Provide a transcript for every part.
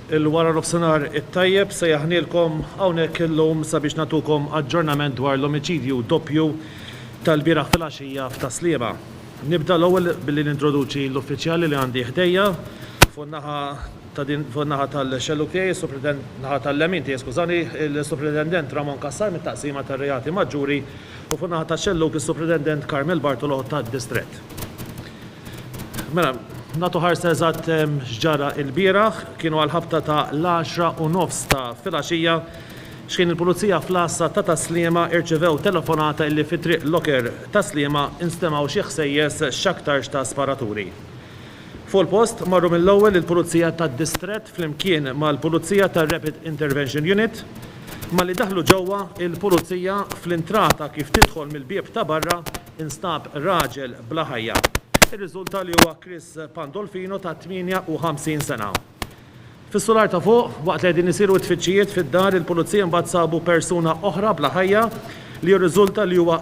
Il-wara nofsinhar it-tajjeb se jaħnilkom hawnhekk illum sabiex nagħtukom aġġornament dwar l-omiċidju doppju tal-bieraħ filgħaxija f'Taslima. Nibda l-ewwel billi nintroduċi l-uffiċjali li għandi ħdejja fuq naħa tal-xelluk tiegħi, naħa tal-lemin tiegħi, skużani, il-Superintendent Ramon Kassar mit-Taqsima tar-Reati Maġġuri u fuq naħa tax-xelluk is-Superintendent Carmel Bartolo tad-Distrett. Mela, nagħtu ħarsa eżatt x'ġara l-bieraħ, kienu għal-ħabta ta' l-10:09 ta' filgħaxija x'kien il-Pulizija fl-Assa ta' Taslima irċevew telefonata illi fi triq Loker Taslima instemaw xi ħsejjes x'aktarx ta' sparaturi. Fuq il-post marru mill-ewwel il-Pulizija tad-Distrett flimkien mal-Pulizija tar-Rapid Intervention Unit, malli daħlu ġewwa il-Pulizija fl-intrata kif tidħol mill-bieb ta' barra instab raġel bla ħajja. Ir-riżulta li huwa Chris Pandolfino ta' 58 sena. Fis-solar ta' fuq, waqt li qegħdin isiru tfittxijiet fid-dar, il-Pulizija mbagħad sabu persuna oħra bla ħajja li r-riżulta li huwa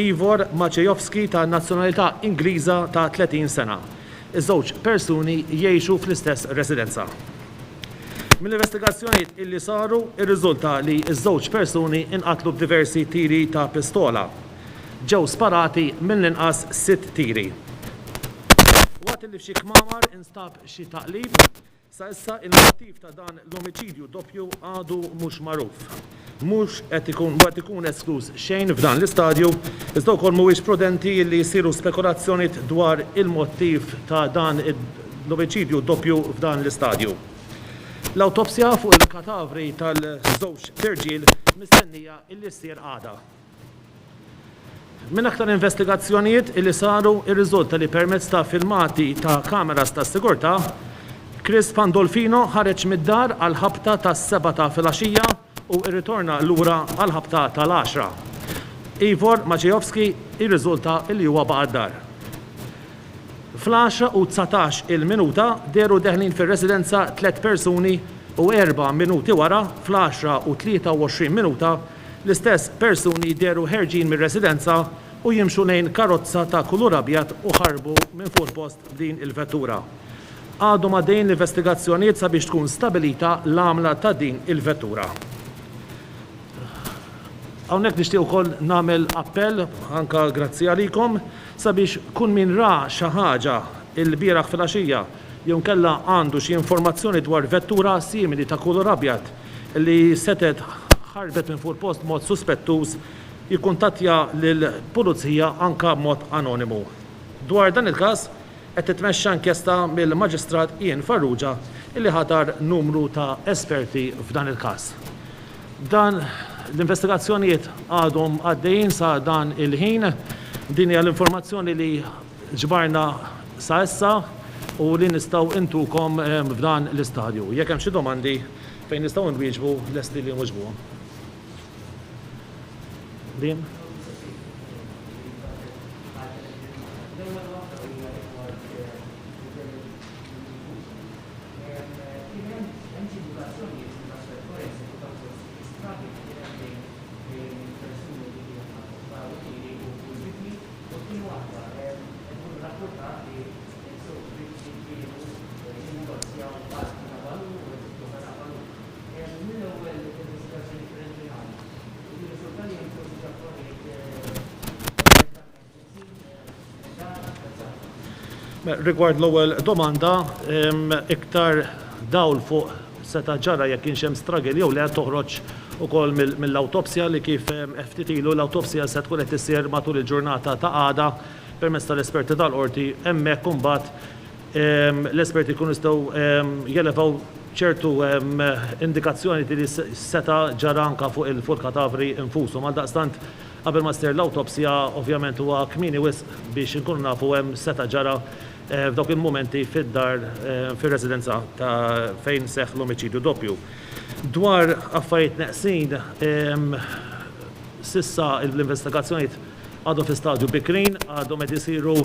Ivor Maciejowski ta' nazzjonalità Ingliża ta' 30 sena. Iż-żewġ persuni jgħixu fl-istess residenza. Mill-investigazzjonijiet illi saru, ir-riżulta li ż-żewġ persuni inqatlu b'diversi tiri ta' pistola. Ġew sparati mill-inqas 6 tiri. Waqt li f'xi kmamar instab xi taqlib, sa issa il-motiv ta' dan l-omiċidju doppju għadu mhux magħruf. Mhux qed ikun esklus xejn f'dan l-istadju, iżda wkoll mhuwiex prudenti li jsiru spekulazzjonijiet dwar il-motiv ta' dan l-omiċidju doppju f'dan l-istadju. L-awtopsja fuq il-katavri tal-żewġ tirġiel mistennija illi ssir għada. Min aktar investigazzjonijiet illi saru ir-riżulta li permezz ta' filmati ta' kameras ta' sigurtà, Chris Pandolfino ħareġ mid-dar għal ħabta tas-7 ta' filgħaxija u rritorna lura għal ħabta tal-10. Ivor Maciejowski ir-riżulta li huwa baqa' d-dar. Fl-10 u 19 il-minuta deru deħlin fir-residenza 3 persuni u 4 minuti wara fl-10 u 23 minuta l-istess persuni deru ħerġin mir-residenza u jimxu lejn karozza ta' kulur abjad u ħarbu minn fuq post din il-vettura. Għadu ma' din l-investigazzjonijiet sabiex tkun stabilita l-għamla ta' din il-vettura. Hawnhekk nixtieq ukoll nagħmel appell anke grazzi għalikom sabiex kun min ra xi ħaġa l-bieraħ filgħaxija jew nkella għandu xi informazzjoni dwar vettura simili ta' kulur abjad li setet ħarbet minn fuq post mod suspettuż jikkuntattja lill-Pulizija anke mod anonimu. Dwar dan il-każ qed titmexxa inkjesta mill-Maġistrat Ian Farrugia illi ħatar numru ta' esperti f'dan il-każ. Dan l-investigazzjonijiet għadhom għaddejjin sa dan il-ħin, din hija l-informazzjoni li ġbarna sa issa u li nistgħu intukom f'dan l-istadju. Jekk hemm xi domandi fejn nistgħu nwieġbu lesti li nwiġbuhom. Din? Rigward l-ewwel domanda, iktar dawl fuq seta' ġara jekk kienx hemm struggle jew le toħroġ ukoll mill-awtopsja li kif ftit ilu l-awtopsja se tkun qed issir matul il-ġurnata ta' għada permezz tal-esperti tal-qorti hemmhekk imbagħad l-esperti jkunu jistgħu jelevaw ċertu indikazzjoni li seta' ġara anke fuq il-katavri infushom. Għaldaqstant qabel ma ssir l-awtopsja ovvjament huwa kmieni wisq biex inkunu nafu hemm seta' ġara f'dawk il-momenti fid-dar fir-residenza ta' fejn seħħ l-omiċidju doppju. Dwar affarijiet neqsin, sissa l-investigazzjonijiet għadhom fi stadju bikrin, għadhom qed isiru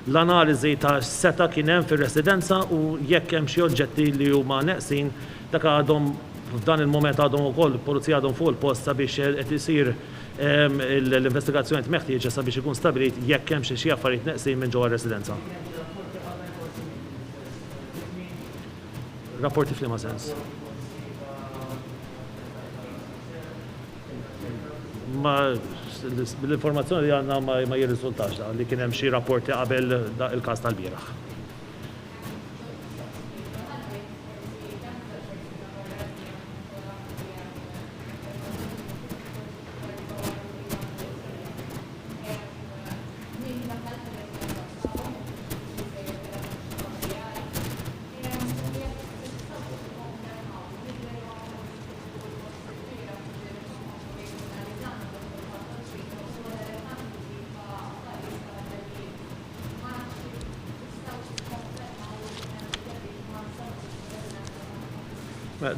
l-analiżi ta' seta' kien hemm fir-residenza u jekk hemm xi oġġetti li huma neqsin dak għadhom f'dan il-moment għadhom ukoll pulizija għadhom fuq il-post sabiex qed isir l-investigazzjoni meħtieġa sabiex ikun stabilit jekk hemm xi affarijiet neqsin minn ġewwa r-residenza. Rapporti f'liema sens. ma l-informazzjoni li għandna ma jirriżultax li kien hemm xi rapporti qabel il-każ tal-bieraħ.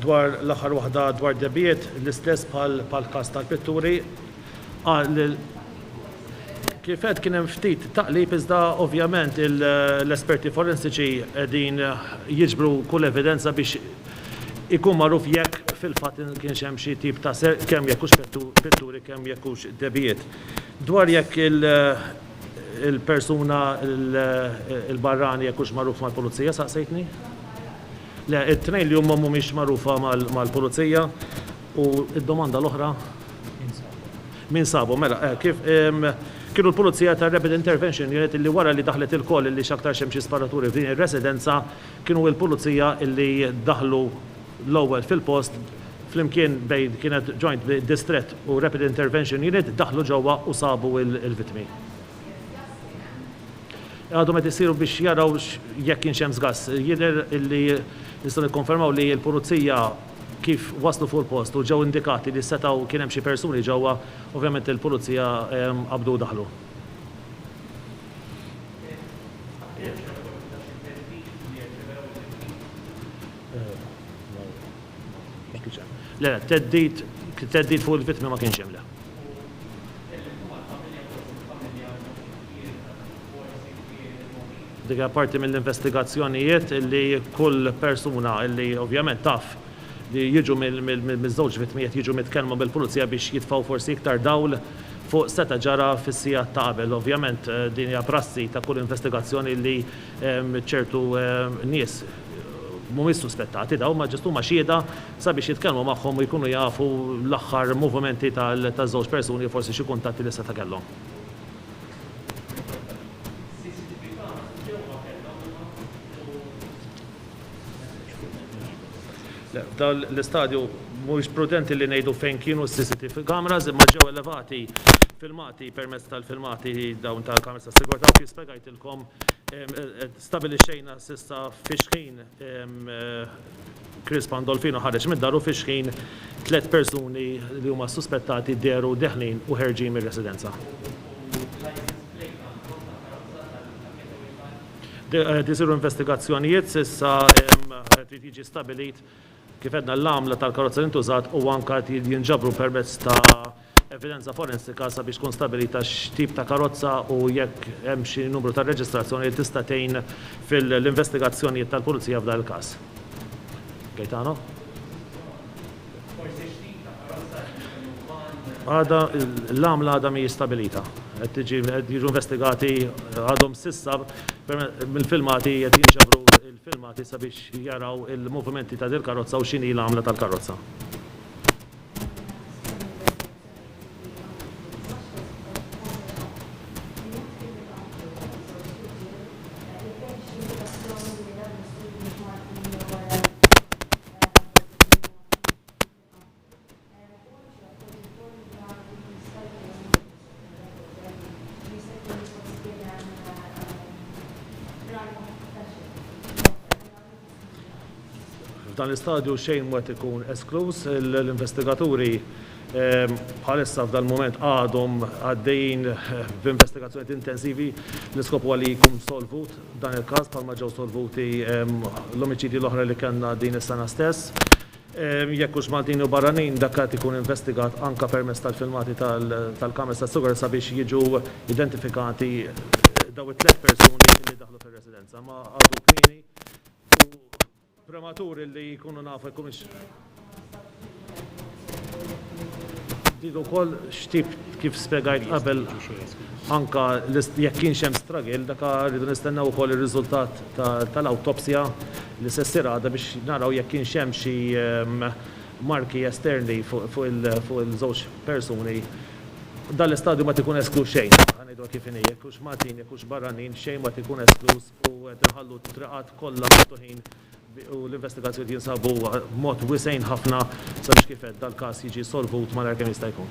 Dwar l-aħħar waħda dwar debiet l-istess bħal każ tal-Pitturi. Kif qed kien hemm ftit taqlib iżda ovvjament l-esperti forensiċi qegħdin jiġbru kull evidenza biex ikun magħruf jekk fil-fatt kienx hemm xi tip ta' kemm jekkux Pitturi kemm jekkux debiet. Dwar jekk il-persuna il-barrani jekkux magħruf mal-pulizija saqsejtni? Le, it-tnejn li huma mhumiex magħrufa mal-pulizija u d-domanda l-oħra min sabu mela kif kienu l-pulizija ta' Rapid Intervention Unit li wara li daħlet il-koll li x'aktar xemm xi sparaturi f'din ir-residenza kienu l-pulizija li daħlu l-ewwel fil-post flimkien bejn kienet joint distrett u Rapid Intervention Unit daħlu ġewwa u sabu il-vittmi. Għadhom qed isiru biex jaraw jekk kienx hemm żgass. Jidher illi nistgħu nikkonfermaw li l-pulizija kif waslu fuq il-post u ġew indikati li setgħu kien hemm xi persuni ġewwa, ovvjament il-pulizija qabdu daħlu. Le, teddid fuq il-vittmi ma kienx hemm le. Dik parti mill-investigazzjonijiet li kull persuna li ovvjament taf li jiġu miż-żewġ vittmijiet jiġu mitkellmu bil-pulizija biex jitfgħu forsi iktar dawl fuq seta' ġara fis-sigħat ta' qabel. Ovvjament din hija prassi ta' kull investigazzjoni li ċertu nies mhumiex suspettati daw ma ġestu ma xhieda sabiex jitkellmu magħhom u jkunu jafu l-aħħar movimenti taż-żewġ persuni forsi xi kuntatti li seta' kellhom. F'dan l-istadju mhuwiex prudenti li ngħidu fejn kienu s-CCTV cameras imma ġew elevati filmati permezz tal-filmati dawn tal-kameras tas-sigurtà kif spjegajtilkom stabilixxejna s'issa fix-ħin Chris Pandolfino ħareġ mid-daru fix-ħin 3 persuni li huma suspettati deru deħlin u ħerġin mir-residenza. Disiru investigazzjonijiet s'issa trid jiġi stabilit kif edna l-għamla tal-karozza li ntużat u anka jinġabru permezz ta' evidenza forensika sabiex tkun stabilita x'tip ta' karozza u jekk hemm xi numru ta' reġistrazzjoni li tista' tgħin fil-investigazzjonijiet tal-pulizija f'dan il-każ. Gaetano? Għada l-għamla għadha mhijiex stabilita. Qed jiġu investigati għadhom s'issa mill-filmati qed jinġabru il-filmati sabiex jaraw il-movimenti ta' dil-karozza u x'inhi l-għamla tal-karozza. F'dan l-istadju xejn mwet ikun esklus, l-investigaturi bħalissa f'dan moment għadhom għaddejjin b'investigazzjonijiet intensivi l-iskopu għalli jkun solvut dan il-każ bħalma ġew solvuti l-omiċidji l-oħra li kellna din is-sena stess. Jekk hux Maltin u barranin dak qed ikun investigat anke permezz tal-filmati tal-kameras tas-sigurtà sabiex jiġu identifikati daw it-3 persuni li daħlu fir-residenza. Ma għadu kmieni prematuri li jkunu nafu jkunux didu wkoll x'tip kif spjegajt qabel anka jekk kienx hemm struggle dak rridu nistennew ukoll ir-riżultat tal-awtopsja li se ssir għadha biex naraw jekk kienx hemm xi marki esterni fuq il-żewġ persuni dal-istadju ma tikun esklus xejn, għanajdu kif inhi, jekkux Maltin, jekkux barranin, xejn ma tikun esklus u qed inħallu t-triqat kollha miftuħin u l-investigazzjoni jinsabu mod wisejn ħafna sabiex kif qed dal-każ jiġi solvut malajr kemm jista' jkun.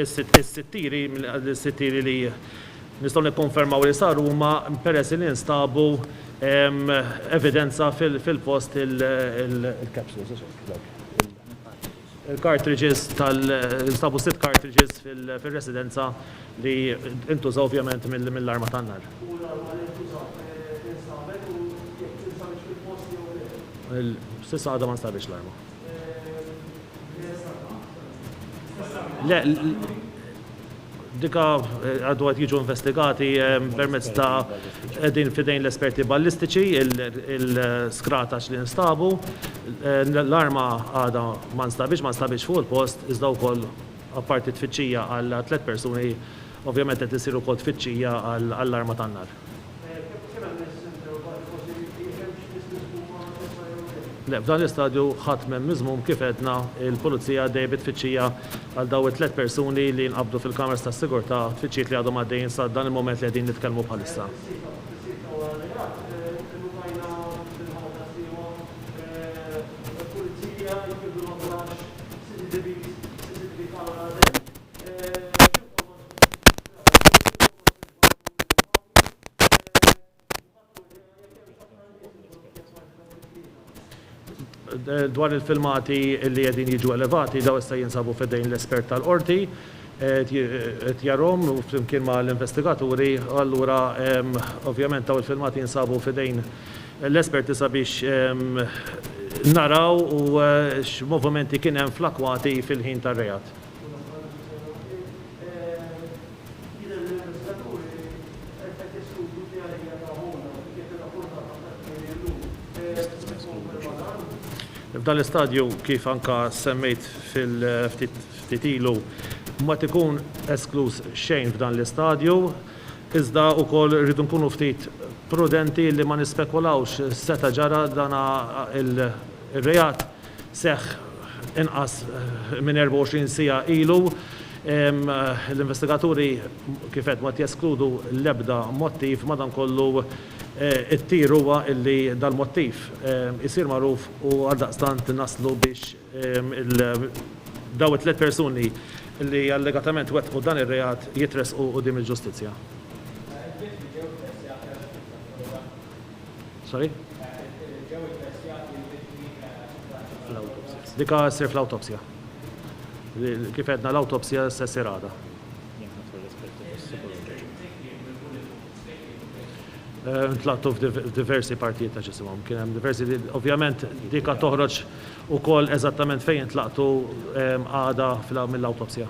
Is-sittiri li nistgħu nikkonfermaw li saru huma peress li nstabu evidenza fil-post il-capsules, il-cartridges nstabu 6 cartridges fil-residenza li intużaw ovvjament mill-arma tan-nar. Sissa għadha ma nstabix l-arma. Le, dika għadu għad jiġu investigati permezz ta' din fidejn l-esperti ballistiċi, il-skratax li nstabu, l-arma għada ma nstabix fuq il-post, iżda wkoll apparti tfittxija għal 3 persuni, ovvjament qed isiru wkoll tfittxija għall-arma tan-nar. Le, f'dan l-istadju ħadd m'hemm miżmum kif għedna il-pulizija dejbet tfittxija għal daw 3 persuni li nqabdu fil-kamers tas-sigurtà, tfittxijiet li għadhom għaddejjin sa dan il-moment li qegħdin nitkellmu bħalissa. Dwar il-filmati li qegħdin jiġu elevati daw issa jinsabu f'idejn l-espert tal-qorti qed jarhom u flimkien ma' l-investigaturi, allura ovvjament daw il-filmati jinsabu f'idejn l-esperti sabiex naraw u x'movimenti kien hemm fl-akwati fil-ħin tar-reat. F'dan l-istadju kif anka semmejt fil-ftit ilu ma tikun esklus xejn f'dan l-istadju, iżda wkoll rridu nkunu ftit prudenti li ma nispekulawx seta ġara dana il-rejat seħħ inqas minn 24 sija ilu. L-investigaturi kif qed ma jeskludu l-ebda mottiv madankollu it-tir huwa illi dal-mottiv isir magħruf u għaldaqstant naslu biex daw 3 persuni li allegatament wettqu dan ir-reat jitresqu quddiem il-ġustizzja. Sorry? Dika ssir fl-awtopsja. Kif għedna l-awtopsja se ssir għada. Ntlaqtu f'diversi partijiet ta' ġisimhom. Kien hemm diversi, ovvjament dika toħroġ ukoll eżattament fejn ntlaqtu għada mill-awtopsja.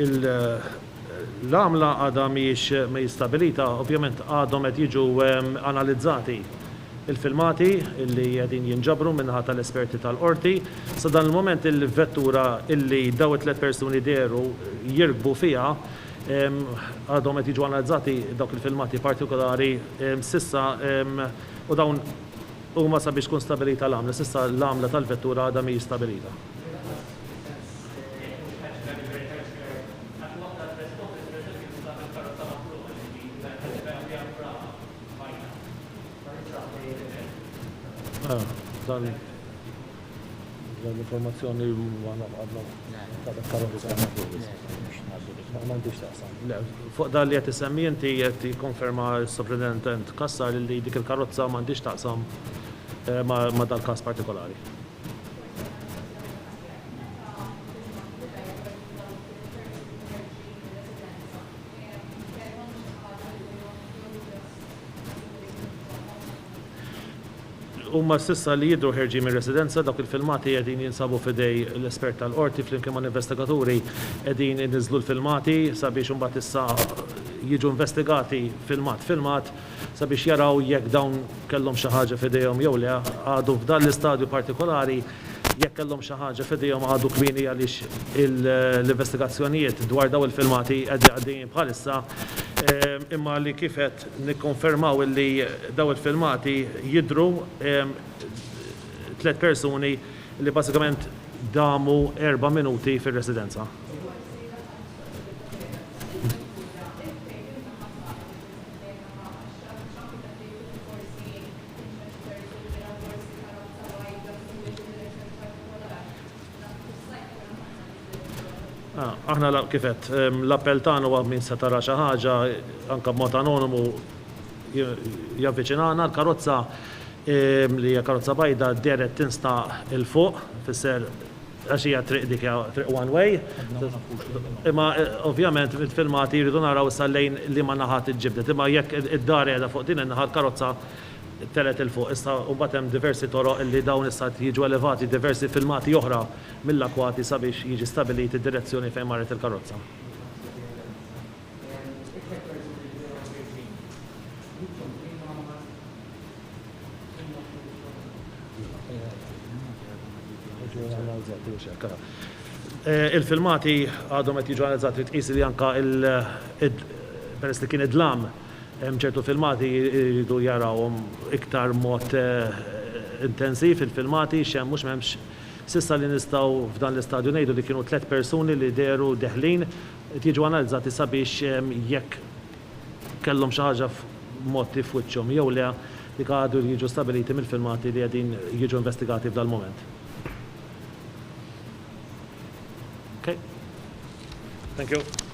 L-għamla għadha mhijiex stabilita, ovvjament għadhom qed jiġu analizzati il-filmati li qegħdin jinġabru minnaħa tal-esperti tal-qorti. Sa dan il-moment il-vettura illi daw 3 persuni deru jirkbu fiha għadhom qed jiġu analizzati dawk il-filmati partikolari sissa u dawn huma sabiex tkun stabilita l-għamla. Sissa l-għamla tal-vettura għadha mhijiex stabilita. Dan l-informazzjoni għadna ta' karozza. Fuq dan li qed isemmi inti qed jikkonferma s-Sovrintendent Kassar li dik il-karozza m'għandix taqsam ma' dal-każ partikolari. huma s'issa li jidhru ħerġin mir-residenza dawk il-filmati qegħdin jinsabu f'idej l-espert tal-qorti flimkien mal-investigaturi qegħdin iniżlu l-filmati sabiex imbagħad issa jiġu investigati filmat sabiex jaraw jekk dawn kellhom xi ħaġa f'idejhom jew le għadu f'dan l-istadju partikolari jekk kellhom xi ħaġa f'idejhom għadu kmieni għaliex l-investigazzjonijiet dwar daw il-filmati għaddejjin bħalissa imma li kif qed nikkonfermaw li daw il-filmati jidhru 3 persuni li bażikament damu 4 minuti fir-residenza. Aħna kifet, l-appell tagħna huwa min se tara xi ħaġa anke b'mod anonimu javviċinana l-karozza li hija karozza bajda deret tinsta il fuq fisser għax hija triq dik triq one way. Imma ovvjament fil-filmati jridu naraw issa lejn li ma naħat iġġibdet, imma jekk id-dar qiegħda fuq din in-naħa l-karozza telet il-fuq. Issa mbagħad hemm diversi toroq li dawn issa jiġu elevati diversi filmati oħra mill-akwati sabiex jiġi stabiliti d-direzzjoni fejn marret il-karozza. Il-filmati għadhom qed jiġu analizzati tqis li anke peress li kien idlam hemm ċertu filmati jridu jarawhom iktar mod intensiv il-filmati x'hemm mhux m'hemmx s'issa li nistgħu f'dan l-istadju ngħidu li kienu 3 persuni li deru deħlin jiġu analizzati sabiex jekk kellhom xi ħaġa f'mod f'wiċċhom jew le li għadu jiġu stabiliti mill-filmati li qegħdin jiġu investigati f'dal moment. Okay. Thank you.